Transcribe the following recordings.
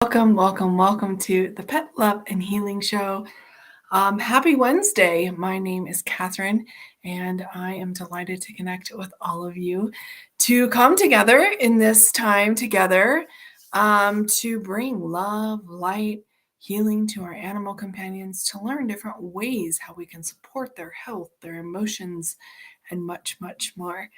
Welcome to the Pet Love and Healing Show. Happy Wednesday. My name is Katherine, and I am delighted to connect with all of you to come together in this time together to bring love, light, healing to our animal companions, to learn different ways how we can support their health, their emotions, and much, much more.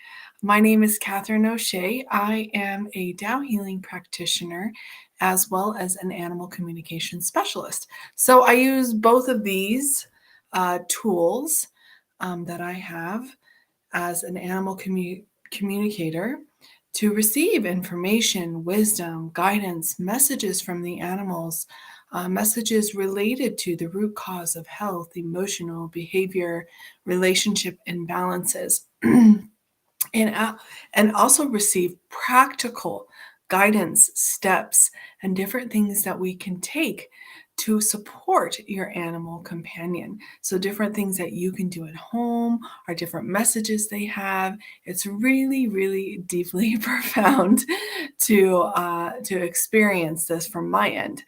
My name is Katherine O'Shea. I am a Tao Healing Practitioner as well as an animal communication specialist. So I use both of these tools that I have as an animal communicator to receive information, wisdom, guidance, messages from the animals, messages related to the root cause of health, emotional behavior, relationship imbalances. And also receive practical guidance, steps, and different things that we can take to support your animal companion. So different things that you can do at home, or different messages they have. It's really, really deeply profound to experience this from my end,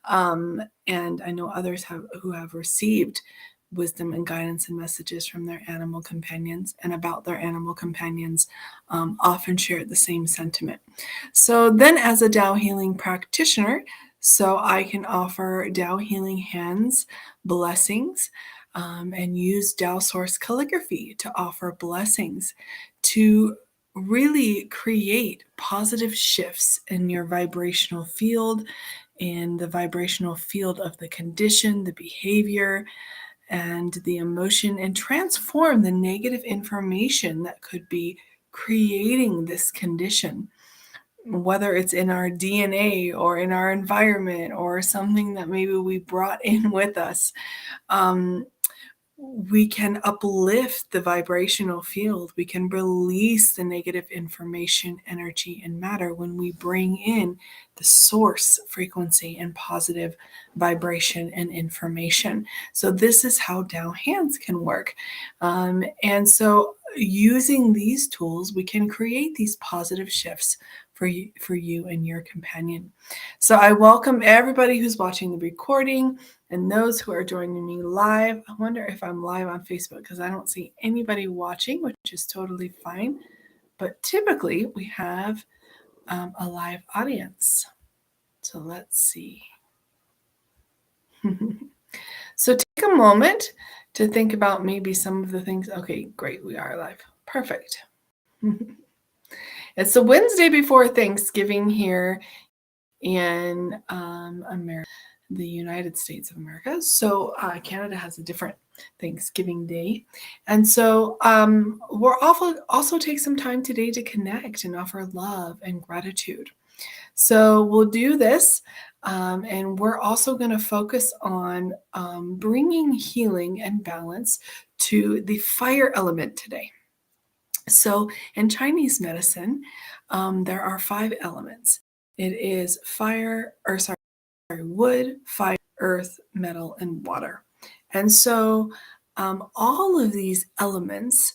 and I know others who have received wisdom and guidance and messages from their animal companions and about their animal companions often share the same sentiment. So then as a Tao Healing Practitioner, so I can offer Tao Healing Hands blessings and use Tao Source calligraphy to offer blessings to really create positive shifts in your vibrational field, in the vibrational field of the condition, the behavior, and the emotion, and transform the negative information that could be creating this condition, whether it's in our DNA or in our environment or something that maybe we brought in with us. We can uplift the vibrational field. We can release the negative information, energy, and matter when we bring in the source frequency and positive vibration and information. So this is how Tao Hands can work. And so using these tools, we can create these positive shifts for you and your companion. So I welcome everybody who's watching the recording and those who are joining me live. I wonder if I'm live on Facebook because I don't see anybody watching, which is totally fine. But typically we have a live audience. So let's see. So take a moment to think about maybe some of the things. Okay, great. We are live. Perfect. It's the Wednesday before Thanksgiving here in America, the United States of America. So Canada has a different Thanksgiving Day. And so we're also take some time today to connect and offer love and gratitude. So we'll do this. And we're also going to focus on bringing healing and balance to the fire element today. So in Chinese medicine, there are 5 elements. It is wood, fire, earth, metal, and water. And so all of these elements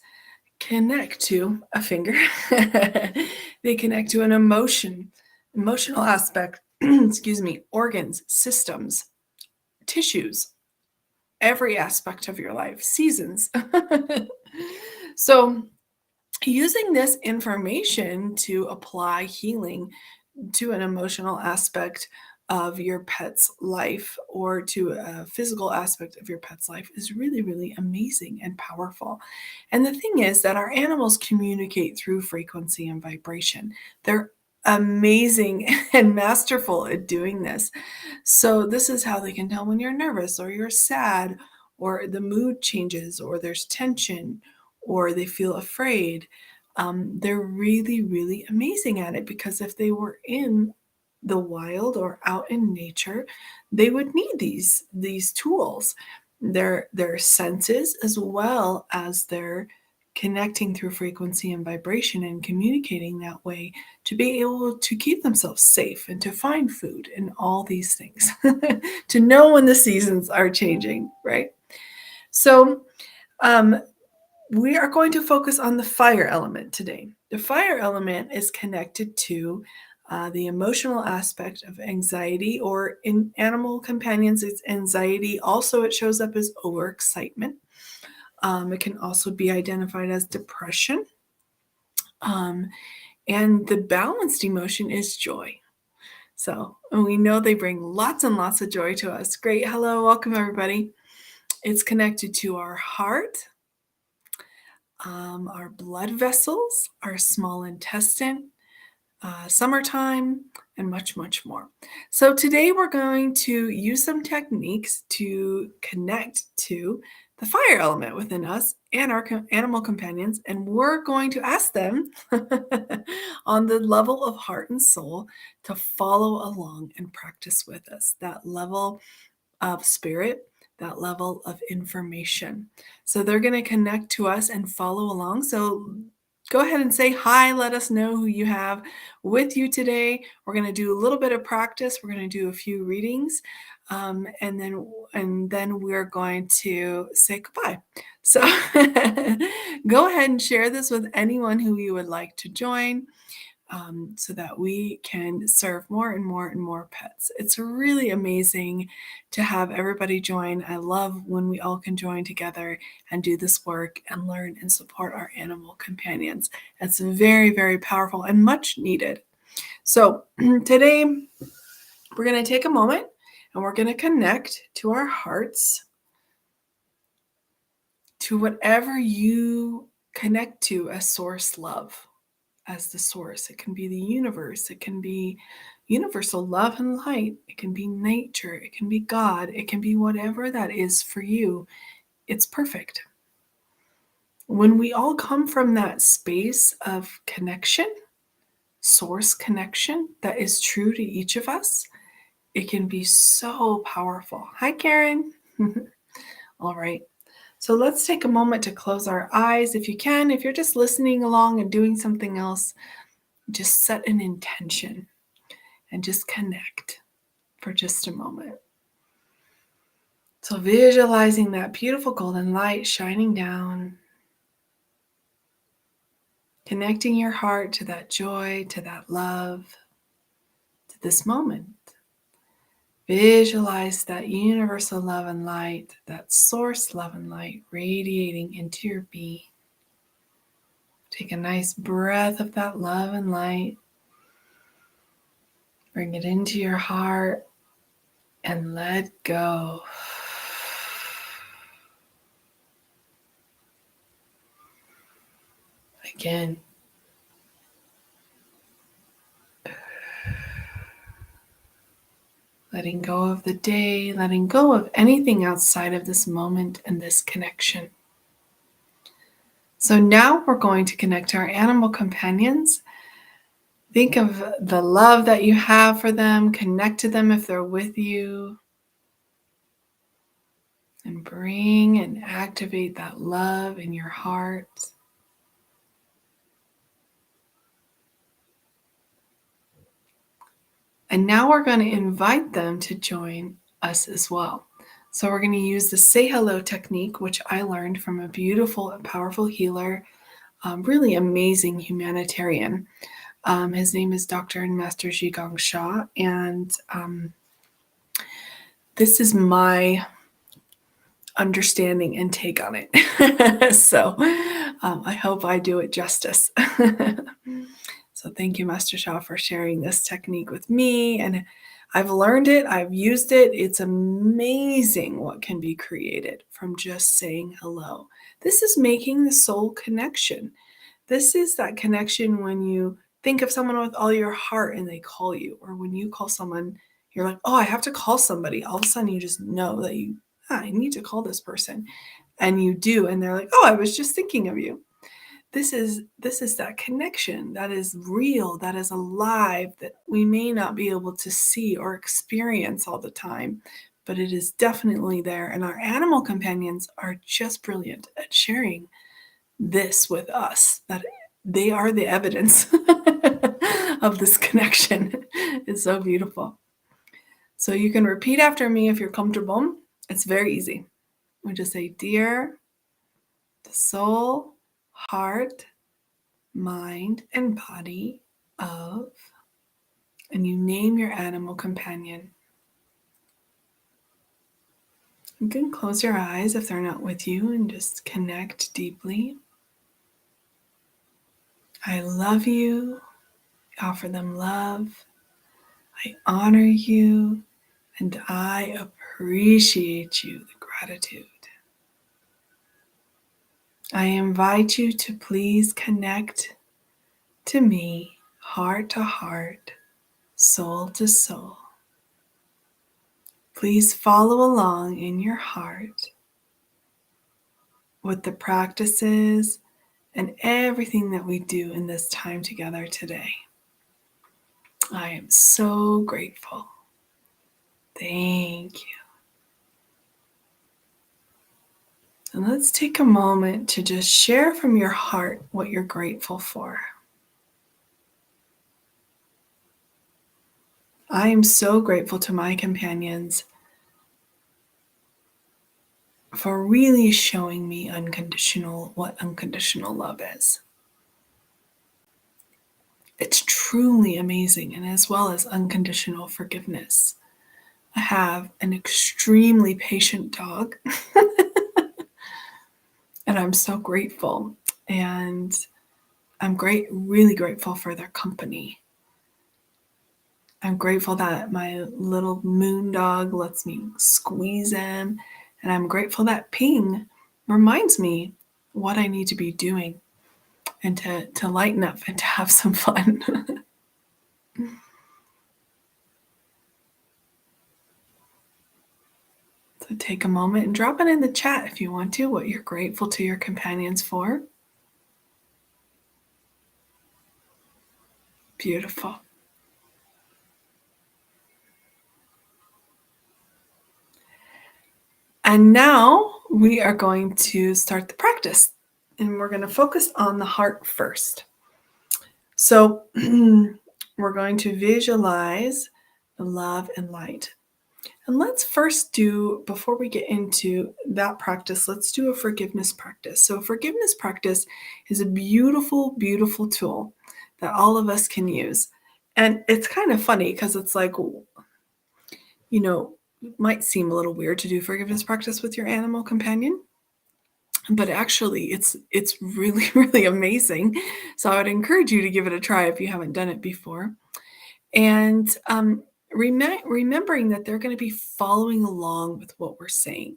connect to a finger. They connect to an emotional aspect, organs, systems, tissues, every aspect of your life, seasons. So using this information to apply healing to an emotional aspect of your pet's life or to a physical aspect of your pet's life is really, really amazing and powerful. And the thing is that our animals communicate through frequency and vibration. They're amazing and masterful at doing this. So this is how they can tell when you're nervous or you're sad or the mood changes or there's tension or they feel afraid. They're really, really amazing at it because if they were in the wild or out in nature, they would need these tools, their senses, as well as their connecting through frequency and vibration and communicating that way to be able to keep themselves safe and to find food and all these things, to know when the seasons are changing, right? So we are going to focus on the fire element today. The fire element is connected to The emotional aspect of anxiety, or in animal companions, it's anxiety. Also, it shows up as overexcitement. It can also be identified as depression. Um, and the balanced emotion is joy. So, and we know they bring lots and lots of joy to us. Great. Hello. Welcome, everybody. It's connected to our heart, our blood vessels, our small intestine, summertime, and much, much more. So today we're going to use some techniques to connect to the fire element within us and our animal companions, and we're going to ask them on the level of heart and soul to follow along and practice with us. That level of spirit, that level of information. So they're going to connect to us and follow along. So go ahead and say hi. Let us know who you have with you today. We're going to do a little bit of practice. We're going to do a few readings, and then we're going to say goodbye. So go ahead and share this with anyone who you would like to join. So that we can serve more and more and more pets. It's really amazing to have everybody join. I love when we all can join together and do this work and learn and support our animal companions. It's very, very powerful and much needed. So today we're going to take a moment and we're going to connect to our hearts, to whatever you connect to as source love. As the source. It can be the universe. It can be universal love and light. It can be nature. It can be God. It can be whatever that is for you. It's perfect. When we all come from that space of connection, source connection that is true to each of us, it can be so powerful. Hi, Karen. All right. So let's take a moment to close our eyes if you can. If you're just listening along and doing something else, just set an intention and just connect for just a moment. So visualizing that beautiful golden light shining down, connecting your heart to that joy, to that love, to this moment. Visualize that universal love and light, that source love and light radiating into your being. Take a nice breath of that love and light. Bring it into your heart and let go. Again. Letting go of the day, letting go of anything outside of this moment and this connection. So now we're going to connect to our animal companions. Think of the love that you have for them, connect to them if they're with you, and bring and activate that love in your heart. And now we're going to invite them to join us as well. So we're going to use the say hello technique, which I learned from a beautiful and powerful healer, really amazing humanitarian. His name is Dr. and Master Zhigong Sha, and this is my understanding and take on it. So I hope I do it justice. So thank you, Master Sha, for sharing this technique with me. And I've learned it. I've used it. It's amazing what can be created from just saying hello. This is making the soul connection. This is that connection when you think of someone with all your heart and they call you, or when you call someone, you're like, oh, I have to call somebody. All of a sudden you just know that I need to call this person. And you do. And they're like, oh, I was just thinking of you. This is that connection that is real, that is alive, that we may not be able to see or experience all the time, but it is definitely there. And our animal companions are just brilliant at sharing this with us, that they are the evidence of this connection. It's so beautiful. So you can repeat after me if you're comfortable. It's very easy. We just say, dear, the soul, heart, mind, and body of and you name your animal companion. You can close your eyes if they're not with you and just connect deeply. I love you. Offer them love. I honor you, and I appreciate you, the gratitude. I invite you to please connect to me, heart to heart, soul to soul. Please follow along in your heart with the practices and everything that we do in this time together today. I am so grateful. Thank you. And let's take a moment to just share from your heart what you're grateful for. I am so grateful to my companions for really showing me what unconditional love is. It's truly amazing, and as well as unconditional forgiveness. I have an extremely patient dog, and I'm so grateful. And I'm really grateful for their company. I'm grateful that my little moon dog lets me squeeze him, and I'm grateful that Ping reminds me what I need to be doing and to lighten up and to have some fun. So take a moment and drop it in the chat if you want to, what you're grateful to your companions for. Beautiful. And now we are going to start the practice, and we're going to focus on the heart first. So we're going to visualize the love and light. And let's first before we get into that practice, let's do a forgiveness practice. So a forgiveness practice is a beautiful, beautiful tool that all of us can use. And it's kind of funny because it's like, it might seem a little weird to do forgiveness practice with your animal companion, but actually it's really, really amazing. So I would encourage you to give it a try if you haven't done it before. And remembering that they're going to be following along with what we're saying.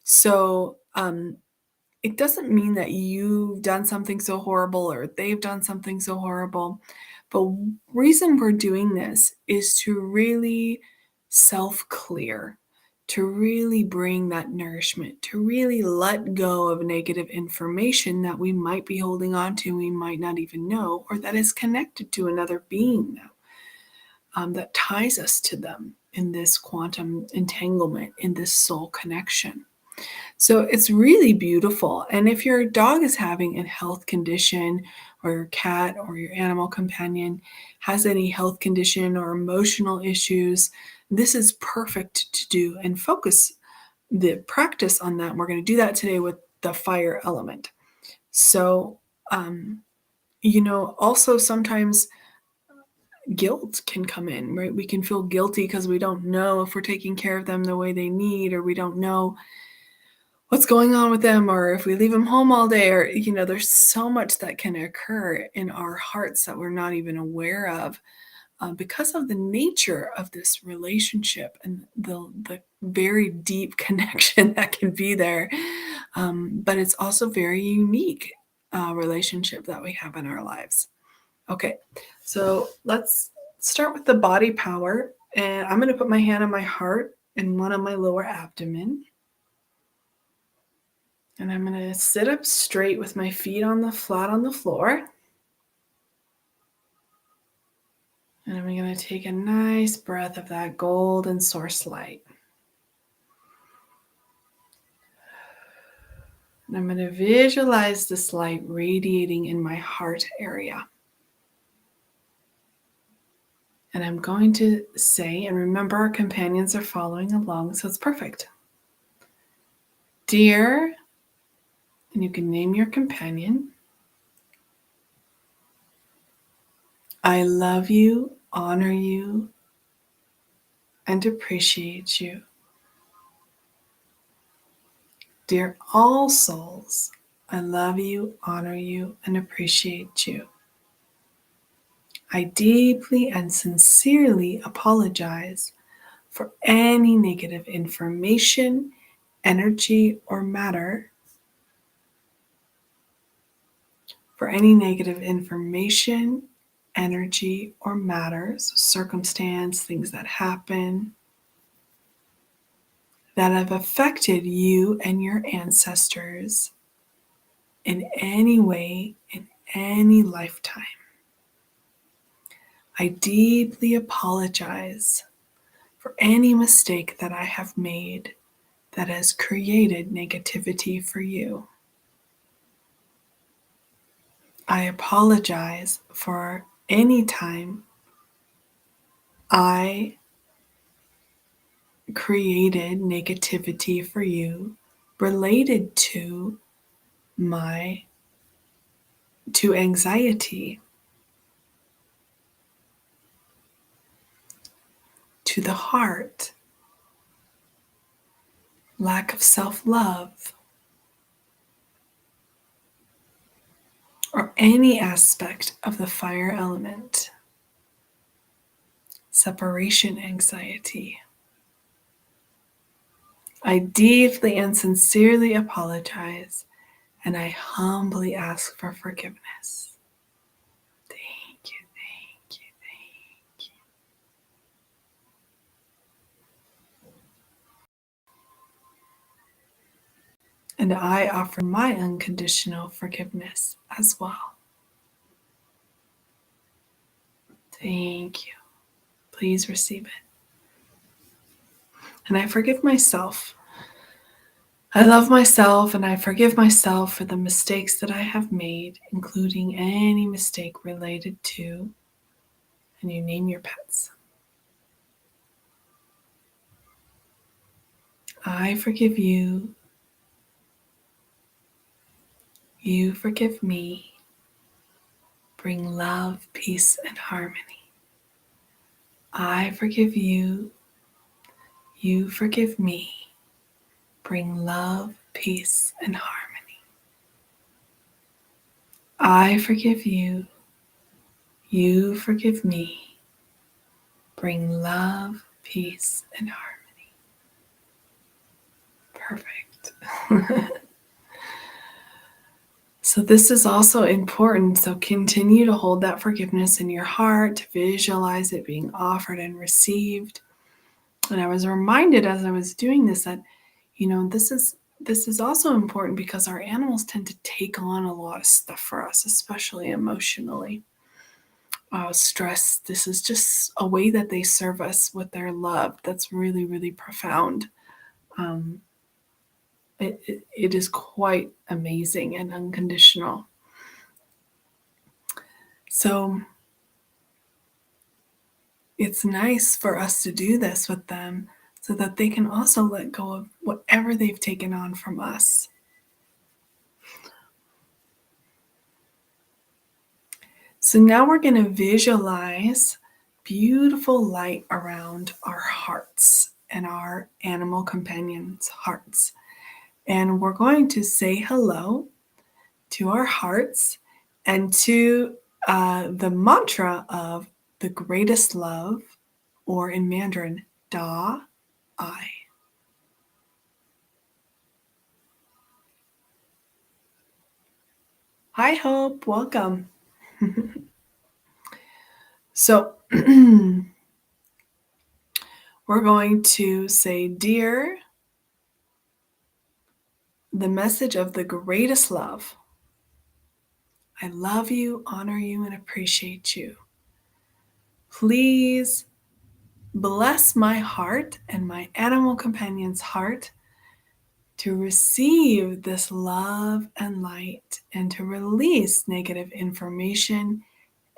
So it doesn't mean that you've done something so horrible or they've done something so horrible. But reason we're doing this is to really self-clear, to really bring that nourishment, to really let go of negative information that we might be holding on to, we might not even know, or that is connected to another being now. That ties us to them in this quantum entanglement, in this soul connection. So it's really beautiful. And if your dog is having a health condition, or your cat or your animal companion has any health condition or emotional issues, this is perfect to do and focus the practice on that. We're going to do that today with the fire element. So, also sometimes guilt can come in, right? We can feel guilty because we don't know if we're taking care of them the way they need, or we don't know what's going on with them, or if we leave them home all day, or, there's so much that can occur in our hearts that we're not even aware of because of the nature of this relationship and the very deep connection that can be there. But it's also very unique relationship that we have in our lives. Okay, so let's start with the body power. And I'm going to put my hand on my heart and one on my lower abdomen. And I'm going to sit up straight with my feet flat on the floor. And I'm going to take a nice breath of that golden source light. And I'm going to visualize this light radiating in my heart area. And I'm going to say, and remember our companions are following along, so it's perfect. Dear, and you can name your companion, I love you honor you, and appreciate you. Dear all souls, I love you, honor you, and appreciate you. I deeply and sincerely apologize for any negative information, energy, or matter, circumstance, things that happen that have affected you and your ancestors in any way, in any lifetime. I deeply apologize for any mistake that I have made that has created negativity for you. I apologize for any time I created negativity for you related to anxiety, to the heart, lack of self-love, or any aspect of the fire element, separation anxiety. I deeply and sincerely apologize, and I humbly ask for forgiveness. Thank you, thank you, thank you. And I offer my unconditional forgiveness as well. Thank you. Please receive it. And I forgive myself. I love myself and I forgive myself for the mistakes that I have made, including any mistake related to, and you name your pets. I forgive you. You forgive me. Bring love, peace, and harmony. I forgive you. You forgive me. Bring love, peace, and harmony. I forgive you. You forgive me. Bring love, peace, and harmony. Perfect. So this is also important. So continue to hold that forgiveness in your heart, visualize it being offered and received. And I was reminded as I was doing this that, this is also important because our animals tend to take on a lot of stuff for us, especially emotionally. Stress, this is just a way that they serve us with their love. That's really, really profound. It is quite amazing and unconditional. So it's nice for us to do this with them so that they can also let go of whatever they've taken on from us. So now we're going to visualize beautiful light around our hearts and our animal companions' hearts. And we're going to say hello to our hearts and to the mantra of the greatest love, or in Mandarin, Da I. Hi, Hope. Welcome. So we're going to say, dear, the message of the greatest love. I love you, honor you, and appreciate you. Please bless my heart and my animal companion's heart to receive this love and light and to release negative information,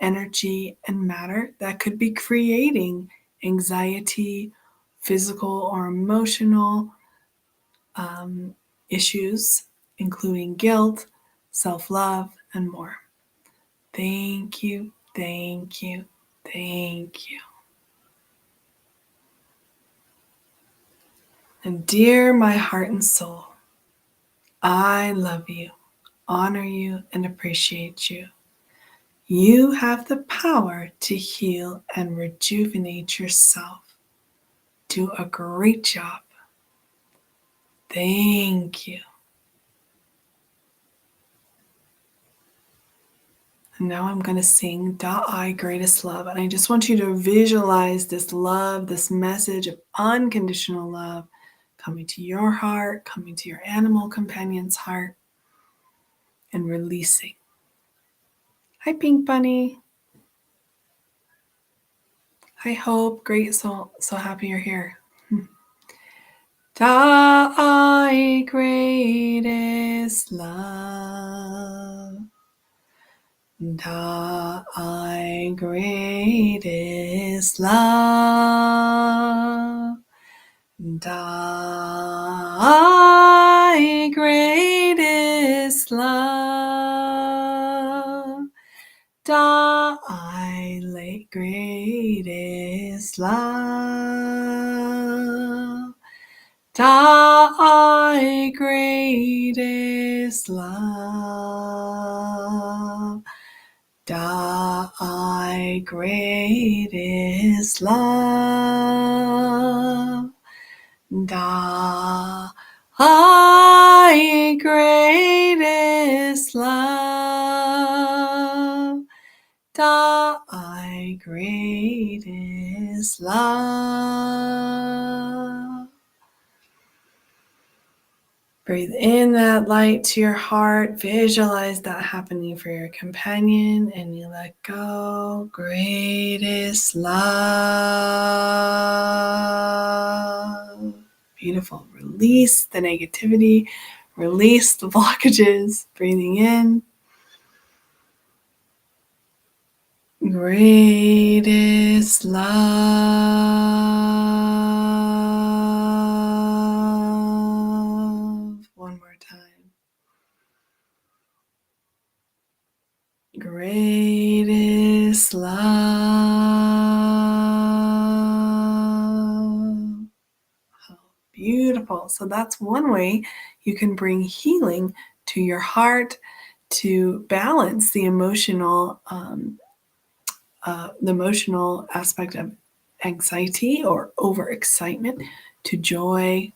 energy, and matter that could be creating anxiety, physical or emotional issues, including guilt, self-love, and more. Thank you, thank you, Thank you. And dear my heart and soul, I love you, honor you, and appreciate you. You have the power to heal and rejuvenate yourself. Do a great job. Thank you. And now I'm going to sing Da I Greatest Love. And I just want you to visualize this love, this message of unconditional love coming to your heart, coming to your animal companion's heart, and releasing. Hi, Pink Bunny. Hi, Hope. Great. So happy you're here. Da I greatest love. Da I greatest love. Da I greatest love. Da I greatest love. Da I greatest love. Da I greatest love. Da I greatest love. Da I greatest love. Breathe in that light to your heart. Visualize that happening for your companion, and you let go. Greatest love. Beautiful. Release the negativity. Release the blockages. Breathing in. Greatest love. One more time. Greatest love. Oh, beautiful. So that's one way you can bring healing to your heart, to balance the emotional aspect of anxiety or overexcitement, to joy,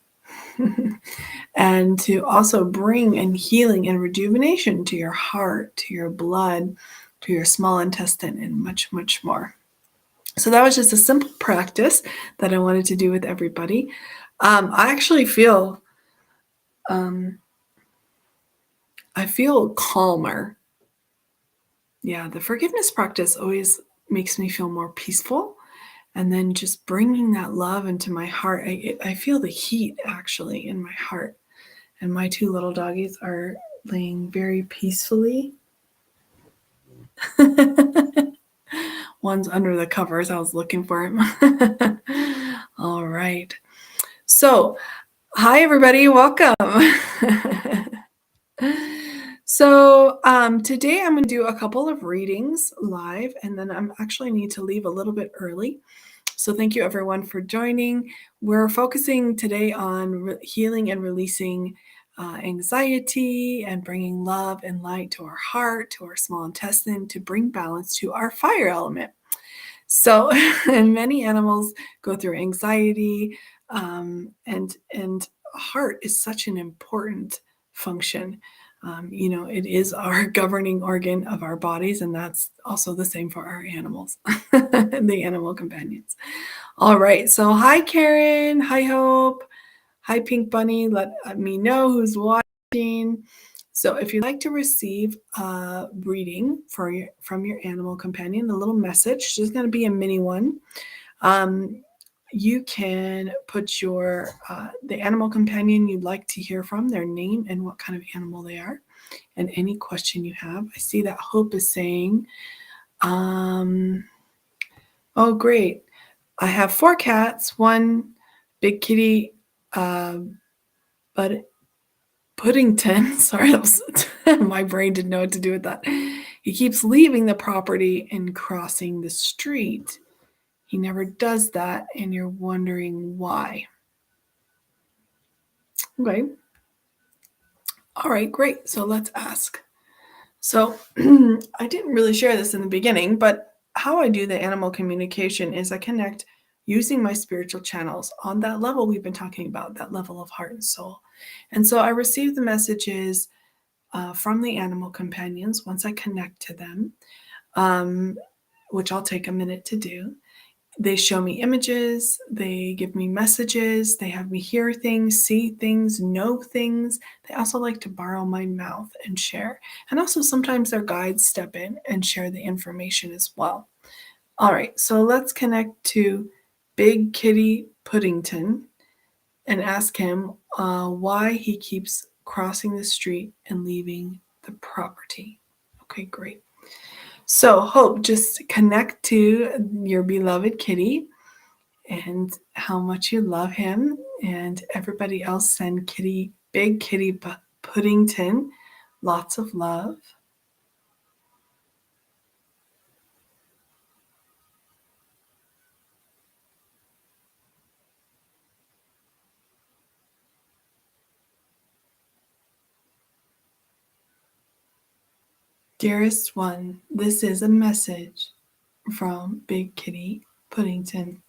and to also bring in healing and rejuvenation to your heart, to your blood, to your small intestine, and much, much more. So that was just a simple practice that I wanted to do with everybody. I actually feel, I feel calmer. Yeah, the forgiveness practice always makes me feel more peaceful. And then just bringing that love into my heart, I feel the heat actually in my heart. And my two little doggies are laying very peacefully. One's under the covers. I was looking for him. All right. So, hi, everybody. Welcome. So today I'm going to do a couple of readings live, and then I'm actually need to leave a little bit early. So thank you everyone for joining. We're focusing today on healing and releasing anxiety and bringing love and light to our heart, to our small intestine, to bring balance to our fire element. So, and many animals go through anxiety, and heart is such an important function. It is our governing organ of our bodies, and that's also the same for our animals, the animal companions. All right. So, hi, Karen. Hi, Hope. Hi, Pink Bunny. Let me know who's watching. So, if you'd like to receive a reading from your animal companion, a little message, there's going to be a mini one. You can put the animal companion you'd like to hear from, their name and what kind of animal they are, and any question you have. I see that Hope is saying, oh, great. I have 4 cats, 1 big kitty, but Puddington. Sorry, my brain didn't know what to do with that. He keeps leaving the property and crossing the street. He never does that, and you're wondering why. Okay. All right, great. So let's ask. So I didn't really share this in the beginning, but how I do the animal communication is I connect using my spiritual channels on that level we've been talking about, that level of heart and soul. And so I receive the messages from the animal companions once I connect to them, which I'll take a minute to do. They show me images, they give me messages, they have me hear things, see things, know things. They also like to borrow my mouth and share. And also sometimes their guides step in and share the information as well. All right, so let's connect to Big Kitty Puddington and ask him why he keeps crossing the street and leaving the property. Okay, great. So, Hope, just connect to your beloved kitty and how much you love him. And everybody else send Big Kitty Puddington lots of love. Dearest one, this is a message from Big Kitty Puddington.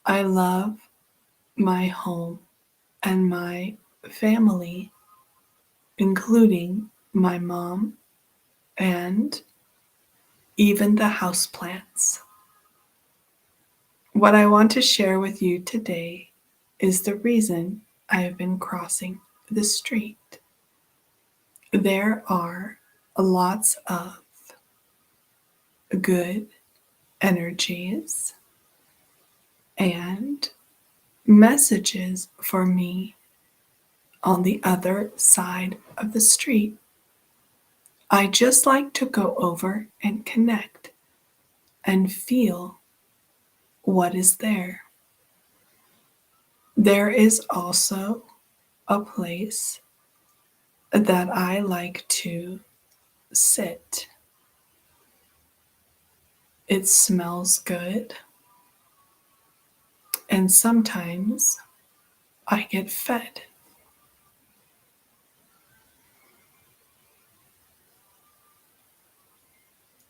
I love my home and my family, including my mom and even the houseplants. What I want to share with you today is the reason I have been crossing the street. There are lots of good energies and messages for me on the other side of the street. I just like to go over and connect and feel what is there. There is also a place that I like to sit. It smells good, and sometimes I get fed.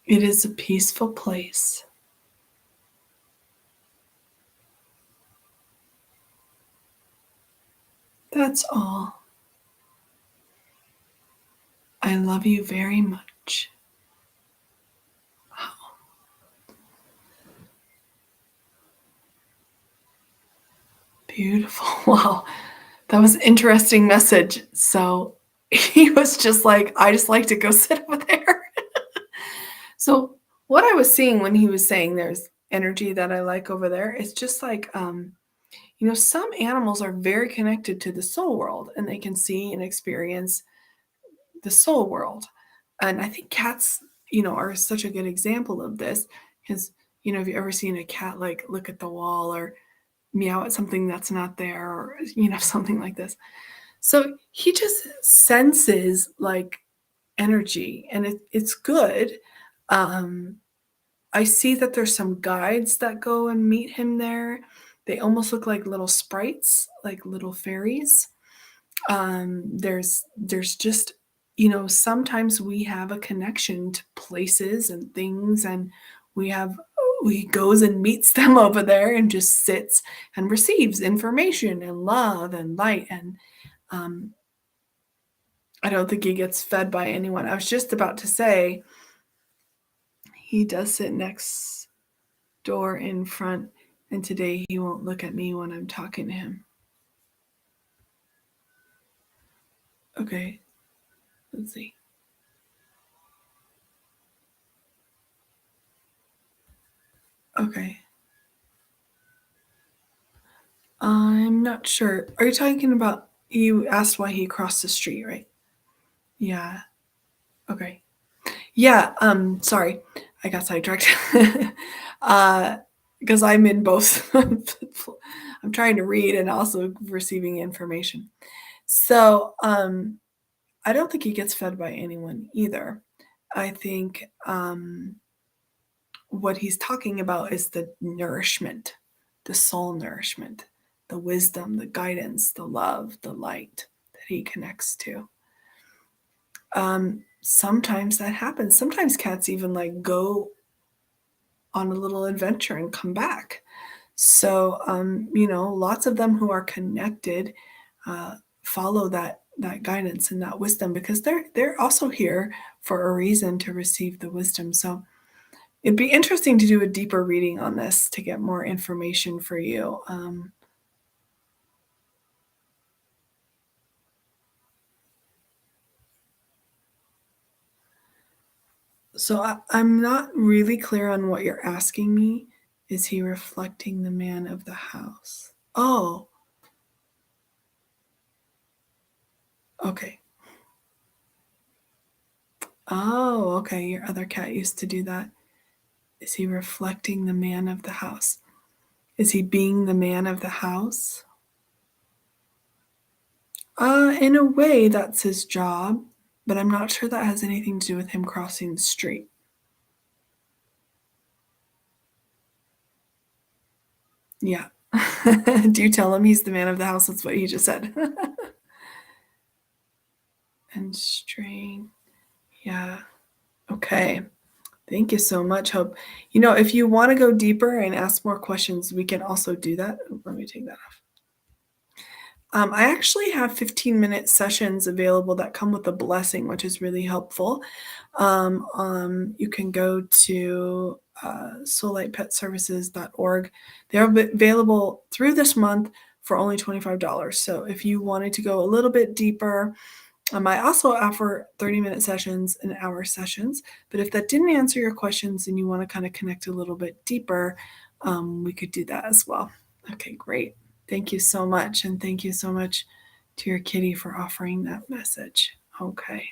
It is a peaceful place. That's all. I love you very much. Beautiful. Wow. That was an interesting message. So he was just like, I just like to go sit over there. So what I was seeing when he was saying there's energy that I like over there, it's just like, some animals are very connected to the soul world and they can see and experience the soul world. And I think cats, are such a good example of this because, have you ever seen a cat like look at the wall or meow at something that's not there or, something like this? So he just senses like energy and it's good. I see that there's some guides that go and meet him there. They almost look like little sprites, like little fairies. There's just, sometimes we have a connection to places and things, and he goes and meets them over there and just sits and receives information and love and light. And I don't think he gets fed by anyone. I was just about to say he does sit next door in front, and today he won't look at me when I'm talking to him. Okay, let's see. Okay. I'm not sure. Are you talking about, you asked why he crossed the street, right? Yeah. Okay. Yeah, sorry. I got sidetracked. Because I'm in both. I'm trying to read and also receiving information. So, I don't think he gets fed by anyone either. I think what he's talking about is the nourishment, the soul nourishment, the wisdom, the guidance, the love, the light that he connects to. Sometimes that happens. Sometimes cats even like go on a little adventure and come back. So, lots of them who are connected follow that guidance and that wisdom because they're also here for a reason to receive the wisdom. So, it'd be interesting to do a deeper reading on this to get more information for you. So I'm not really clear on what you're asking me. Is he reflecting the man of the house? Oh, okay. Oh, okay. Your other cat used to do that. Is he reflecting the man of the house? Is he being the man of the house? In a way, that's his job, but I'm not sure that has anything to do with him crossing the street. Yeah. Do you tell him he's the man of the house? That's what he just said. And straying. Yeah. Okay. Thank you so much, Hope. If you want to go deeper and ask more questions, we can also do that. Let me take that off. I actually have 15-minute sessions available that come with a blessing, which is really helpful. You can go to soullightpetservices.org. They're available through this month for only $25. So if you wanted to go a little bit deeper, I also offer 30-minute sessions and hour sessions. But if that didn't answer your questions and you want to kind of connect a little bit deeper, we could do that as well. Okay, great. Thank you so much. And thank you so much to your kitty for offering that message. Okay.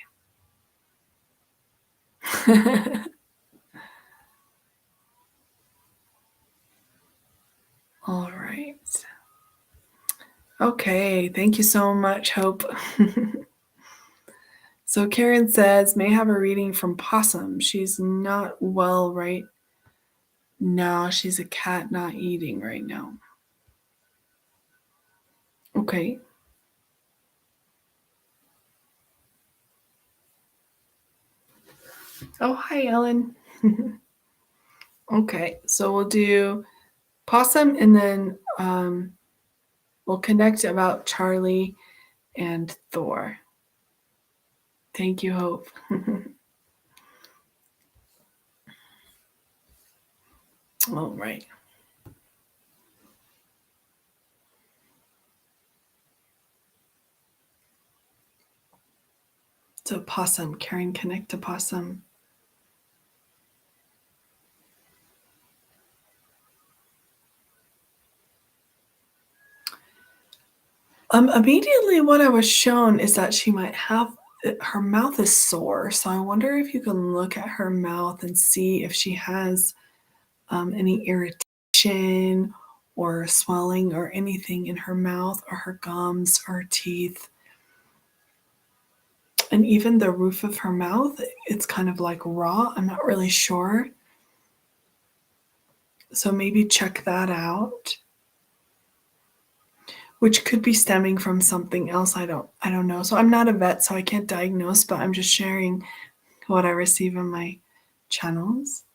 All right. Okay. Thank you so much, Hope. So Karen says, may I have a reading from Possum. She's not well right now. She's a cat not eating right now. Okay. Oh, hi, Ellen. Okay, so we'll do Possum and then we'll connect about Charlie and Thor. Thank you, Hope. All right. So Possum, Karen, connect to Possum. Immediately what I was shown is that she might have, her mouth is sore. So I wonder if you can look at her mouth and see if she has any irritation or swelling or anything in her mouth or her gums or her teeth. And even the roof of her mouth, it's kind of like raw. I'm not really sure. So maybe check that out. Which could be stemming from something else. I don't know. So I'm not a vet, so I can't diagnose, but I'm just sharing what I receive in my channels.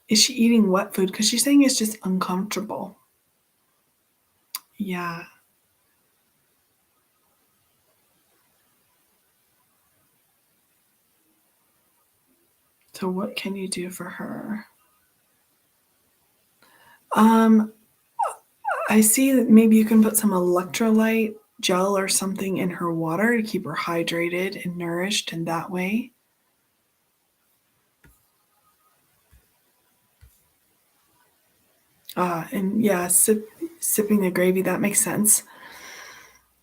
Is she eating wet food? Because she's saying it's just uncomfortable. Yeah. So what can you do for her? I see that maybe you can put some electrolyte gel or something in her water to keep her hydrated and nourished in that way. And yeah, sipping the gravy, that makes sense.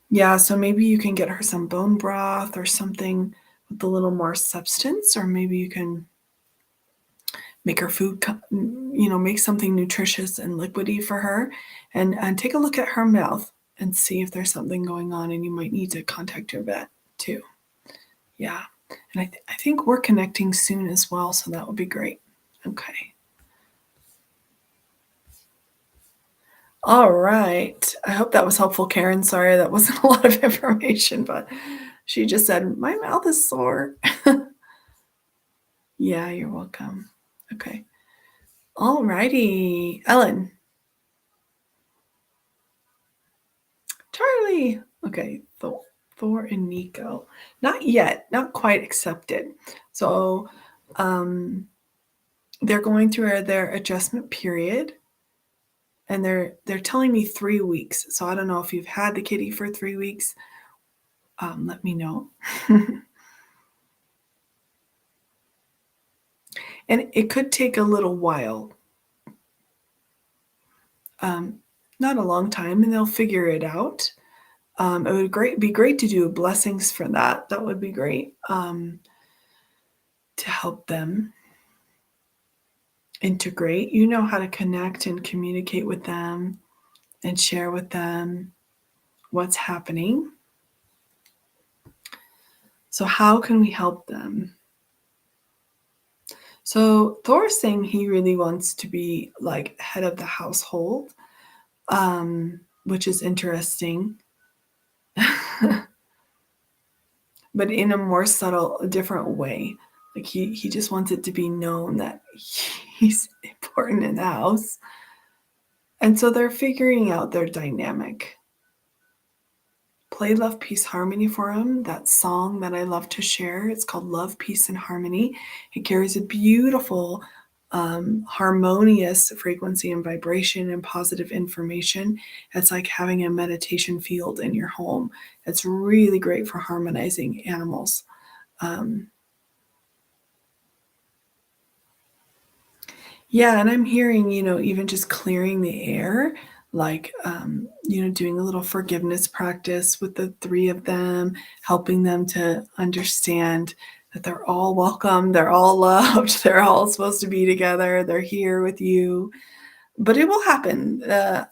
Yeah, so maybe you can get her some bone broth or something with a little more substance, or maybe you can make her food, make something nutritious and liquidy for her, and take a look at her mouth and see if there's something going on, and you might need to contact your vet too. Yeah. And I think we're connecting soon as well, so that would be great. Okay. All right. I hope that was helpful, Karen. Sorry, that wasn't a lot of information, but she just said, my mouth is sore. Yeah, you're welcome. Okay. All righty. Ellen. Charlie. Okay. Thor and Nico. Not yet. Not quite accepted. So they're going through their adjustment period. And they're telling me 3 weeks. So I don't know if you've had the kitty for 3 weeks. Let me know. And it could take a little while. Not a long time, and they'll figure it out. It would be great to do blessings for that. That would be great to help them integrate. You know how to connect and communicate with them and share with them what's happening. So how can we help them? So Thor's saying he really wants to be like head of the household, which is interesting. But in a more subtle, different way. Like he just wants it to be known that he's important in the house. And so they're figuring out their dynamic. Play Love, Peace, Harmony for him. That song that I love to share. It's called Love, Peace, and Harmony. It carries a beautiful, harmonious frequency and vibration and positive information. It's like having a meditation field in your home. It's really great for harmonizing animals. Yeah, and I'm hearing, even just clearing the air, like, doing a little forgiveness practice with the three of them, helping them to understand that they're all welcome, they're all loved, they're all supposed to be together, they're here with you. But it will happen. It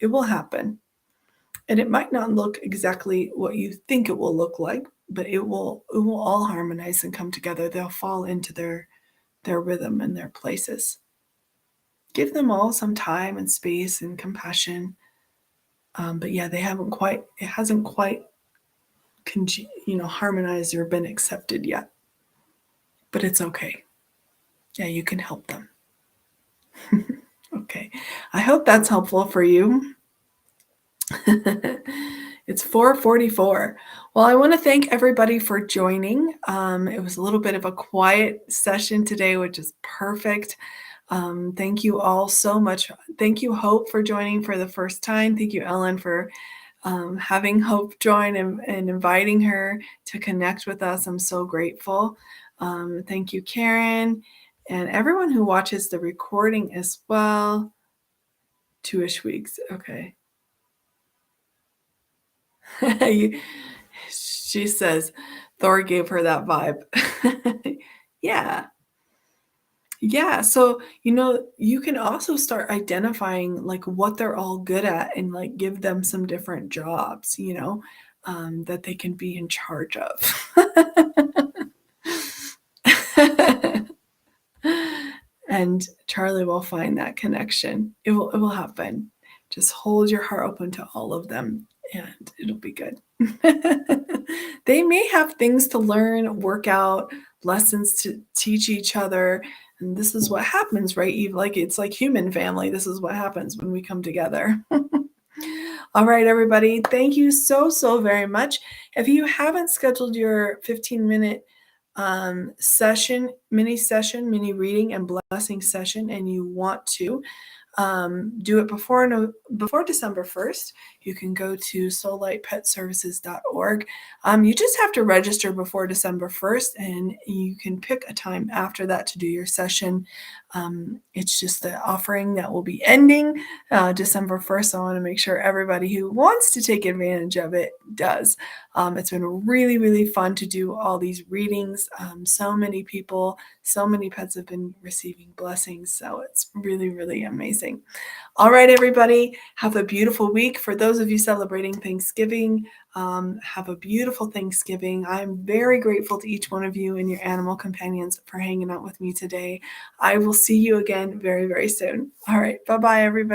will happen. And it might not look exactly what you think it will look like, but it will all harmonize and come together. They'll fall into their rhythm and their places. Give them all some time and space and compassion. But yeah, it hasn't quite, harmonized or been accepted yet. But it's okay. Yeah, you can help them. Okay. I hope that's helpful for you. It's 4:44. Well, I want to thank everybody for joining. It was a little bit of a quiet session today, which is perfect. Thank you all so much. Thank you, Hope, for joining for the first time. Thank you, Ellen, for having Hope join and inviting her to connect with us. I'm so grateful. Thank you, Karen, and everyone who watches the recording as well. 2-ish weeks. Okay. She says Thor gave her that vibe. Yeah. Yeah. So, you can also start identifying like what they're all good at and like give them some different jobs, that they can be in charge of. And Charlie will find that connection. It will happen. Just hold your heart open to all of them and it'll be good. They may have things to learn, work out, lessons to teach each other. And this is what happens, right? It's like human family. This is what happens when we come together. All right, everybody. Thank you so, so very much. If you haven't scheduled your 15-minute mini reading and blessing session, and you want to do it before December 1st, you can go to soullightpetservices.org. You just have to register before December 1st, and you can pick a time after that to do your session. It's just the offering that will be ending December 1st. I want to make sure everybody who wants to take advantage of it does. It's been really, really fun to do all these readings. So many people, so many pets have been receiving blessings. So it's really, really amazing. All right, everybody, have a beautiful week. For those of you celebrating Thanksgiving, have a beautiful Thanksgiving. I'm very grateful to each one of you and your animal companions for hanging out with me today. I will see you again very, very soon. All right, bye-bye, everybody.